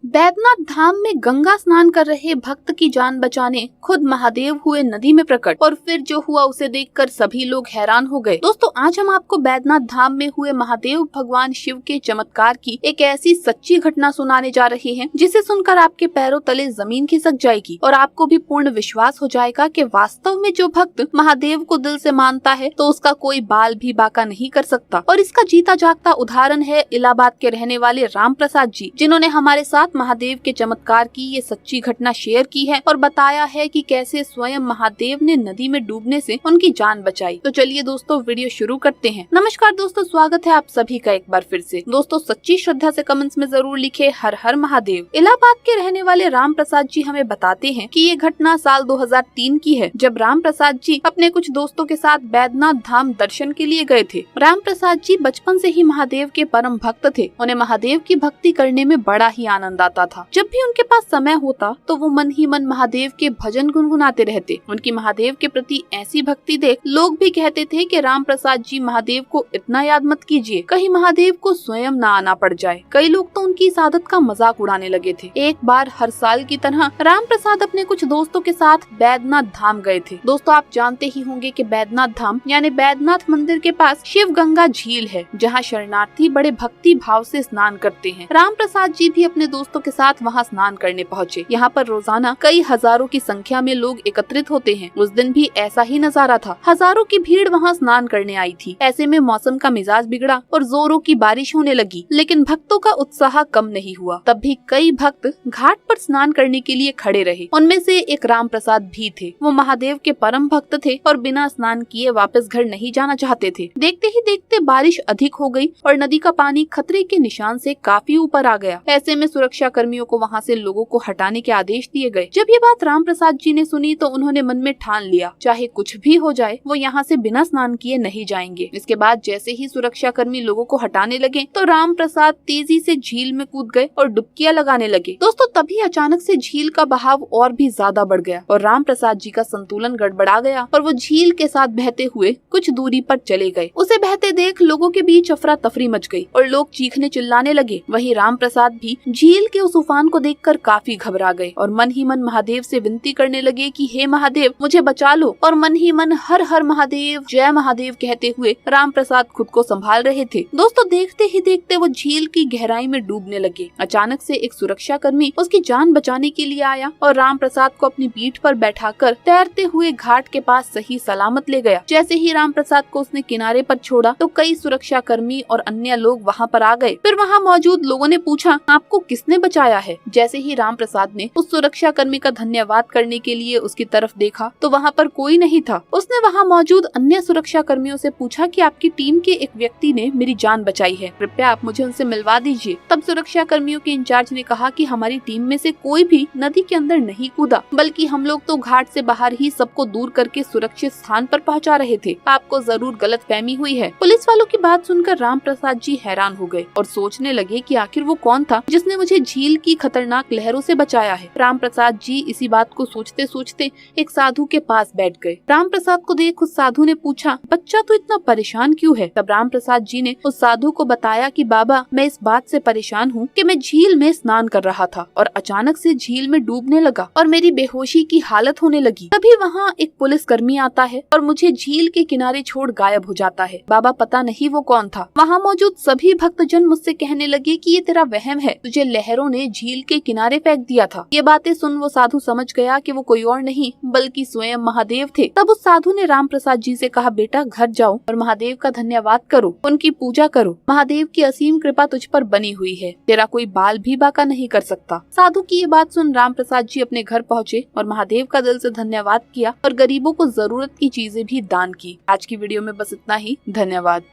बैद्यनाथ धाम में गंगा स्नान कर रहे भक्त की जान बचाने खुद महादेव हुए नदी में प्रकट, और फिर जो हुआ उसे देखकर सभी लोग हैरान हो गए। दोस्तों, आज हम आपको बैद्यनाथ धाम में हुए महादेव भगवान शिव के चमत्कार की एक ऐसी सच्ची घटना सुनाने जा रहे हैं जिसे सुनकर आपके पैरों तले जमीन खिसक जाएगी और आपको भी पूर्ण विश्वास हो जाएगा कि वास्तव में जो भक्त महादेव को दिल से मानता है तो उसका कोई बाल भी बाका नहीं कर सकता। और इसका जीता जागता उदाहरण है इलाहाबाद के रहने वाले राम प्रसाद जी, जिन्होंने हमारे साथ महादेव के चमत्कार की ये सच्ची घटना शेयर की है और बताया है कि कैसे स्वयं महादेव ने नदी में डूबने से उनकी जान बचाई। तो चलिए दोस्तों, वीडियो शुरू करते हैं। नमस्कार दोस्तों, स्वागत है आप सभी का एक बार फिर से। दोस्तों, सच्ची श्रद्धा से कमेंट्स में जरूर लिखे हर हर महादेव। इलाहाबाद के रहने वाले राम प्रसाद जी हमें बताते हैं कि ये घटना साल 2003 की है, जब राम प्रसाद जी अपने कुछ दोस्तों के साथ बैद्यनाथ धाम दर्शन के लिए गए थे। राम प्रसाद जी बचपन से ही महादेव के परम भक्त थे। उन्हें महादेव की भक्ति करने में बड़ा ही आनंद आता था। जब भी उनके पास समय होता तो वो मन ही मन महादेव के भजन गुनगुनाते रहते। उनकी महादेव के प्रति ऐसी भक्ति देख लोग भी कहते थे कि राम प्रसाद जी महादेव को इतना याद मत कीजिए, कहीं महादेव को स्वयं ना आना पड़ जाए। कई लोग तो उनकी इस आदत का मजाक उड़ाने लगे थे। एक बार हर साल की तरह राम प्रसाद अपने कुछ दोस्तों के साथ बैद्यनाथ धाम गए थे। दोस्तों, आप जानते ही होंगे कि बैद्यनाथ धाम यानी बैद्यनाथ मंदिर के पास शिव गंगा झील है, जहाँ शरणार्थी बड़े भक्ति भाव से स्नान करते हैं। राम प्रसाद जी भी अपने दोस्तों के साथ वहां स्नान करने पहुंचे। यहाँ पर रोजाना कई हजारों की संख्या में लोग एकत्रित होते हैं। उस दिन भी ऐसा ही नजारा था। हजारों की भीड़ वहां स्नान करने आई थी। ऐसे में मौसम का मिजाज बिगड़ा और जोरों की बारिश होने लगी, लेकिन भक्तों का उत्साह कम नहीं हुआ। तब भी कई भक्त घाट पर स्नान करने के लिए खड़े रहे। उनमें से एक राम प्रसाद भी थे। वो महादेव के परम भक्त थे और बिना स्नान किए वापस घर नहीं जाना चाहते थे। देखते ही देखते बारिश अधिक हो गई और नदी का पानी खतरे के निशान से काफी ऊपर आ गया। ऐसे में सुरक्षा कर्मियों को वहां से लोगों को हटाने के आदेश दिए गए। जब ये बात राम प्रसाद जी ने सुनी तो उन्होंने मन में ठान लिया, चाहे कुछ भी हो जाए वो यहाँ से बिना स्नान किए नहीं जाएंगे। इसके बाद जैसे ही सुरक्षा कर्मी लोगों को हटाने लगे तो राम प्रसाद तेजी से झील में कूद गए और डुबकियां लगाने लगे। दोस्तों, तभी अचानक से झील का बहाव और भी ज्यादा बढ़ गया और राम प्रसाद जी का संतुलन गड़बड़ा गया और वो झील के साथ बहते हुए कुछ दूरी पर चले गए। उसे बहते देख लोगों के बीच अफरा तफरी मच गई और लोग चीखने चिल्लाने लगे। वहीं राम प्रसाद भी झील के उस उफान को देखकर काफी घबरा गए और मन ही मन महादेव से विनती करने लगे कि हे महादेव, मुझे बचा लो। और मन ही मन हर हर महादेव, जय महादेव कहते हुए राम प्रसाद खुद को संभाल रहे थे। दोस्तों, देखते ही देखते वो झील की गहराई में डूबने लगे। अचानक से एक सुरक्षा कर्मी उसकी जान बचाने के लिए आया और राम प्रसाद को अपनी पीठ पर बैठाकर तैरते हुए घाट के पास सही सलामत ले गया। जैसे ही राम प्रसाद को उसने किनारे पर छोड़ा तो कई सुरक्षा कर्मी और अन्य लोग वहाँ पर आ गए। फिर वहाँ मौजूद लोगों ने पूछा, आपको किसने बचाया है? जैसे ही राम प्रसाद ने उस सुरक्षा कर्मी का धन्यवाद करने के लिए उसकी तरफ देखा तो वहाँ पर कोई नहीं था। उसने वहाँ मौजूद अन्य सुरक्षा कर्मियों से पूछा कि आपकी टीम के एक व्यक्ति ने मेरी जान बचाई है, कृपया आप मुझे उनसे मिलवा दीजिए। तब सुरक्षा कर्मियों के इंचार्ज ने कहा कि हमारी टीम में से कोई भी नदी के अंदर नहीं कूदा, बल्कि हम लोग तो घाट से बाहर ही सबको दूर करके सुरक्षित स्थान पर पहुँचा रहे थे। आपको जरूर गलतफहमी हुई है। पुलिस वालों की बात सुनकर राम प्रसाद जी हैरान हो गए और सोचने लगे कि आखिर वो कौन था जिसने मुझे झील की खतरनाक लहरों से बचाया है। राम प्रसाद जी इसी बात को सोचते सोचते एक साधु के पास बैठ गए। राम प्रसाद को देख उस साधु ने पूछा, बच्चा तो इतना परेशान क्यों है? तब राम प्रसाद जी ने उस साधु को बताया कि बाबा, मैं इस बात से परेशान हूँ कि मैं झील में स्नान कर रहा था और अचानक से झील में डूबने लगा और मेरी बेहोशी की हालत होने लगी। तभी वहाँ एक पुलिस कर्मी आता है और मुझे झील के किनारे छोड़ गायब हो जाता है। बाबा, पता नहीं वो कौन था। वहाँ मौजूद सभी भक्तजन मुझसे कहने लगे कि ये तेरा वहम है, तुझे लहरों ने झील के किनारे फेंक दिया था। ये बातें सुन वो साधु समझ गया कि वो कोई और नहीं बल्कि स्वयं महादेव थे। तब उस साधु ने राम प्रसाद जी से कहा, बेटा घर जाओ और महादेव का धन्यवाद करो, उनकी पूजा करो। महादेव की असीम कृपा तुझ पर बनी हुई है, तेरा कोई बाल भी बाका नहीं कर सकता। साधु की ये बात सुन राम प्रसाद जी अपने घर पहुँचे और महादेव का दिल से धन्यवाद किया और गरीबों को जरूरत की चीजें भी दान की। आज की वीडियो में बस इतना ही। धन्यवाद।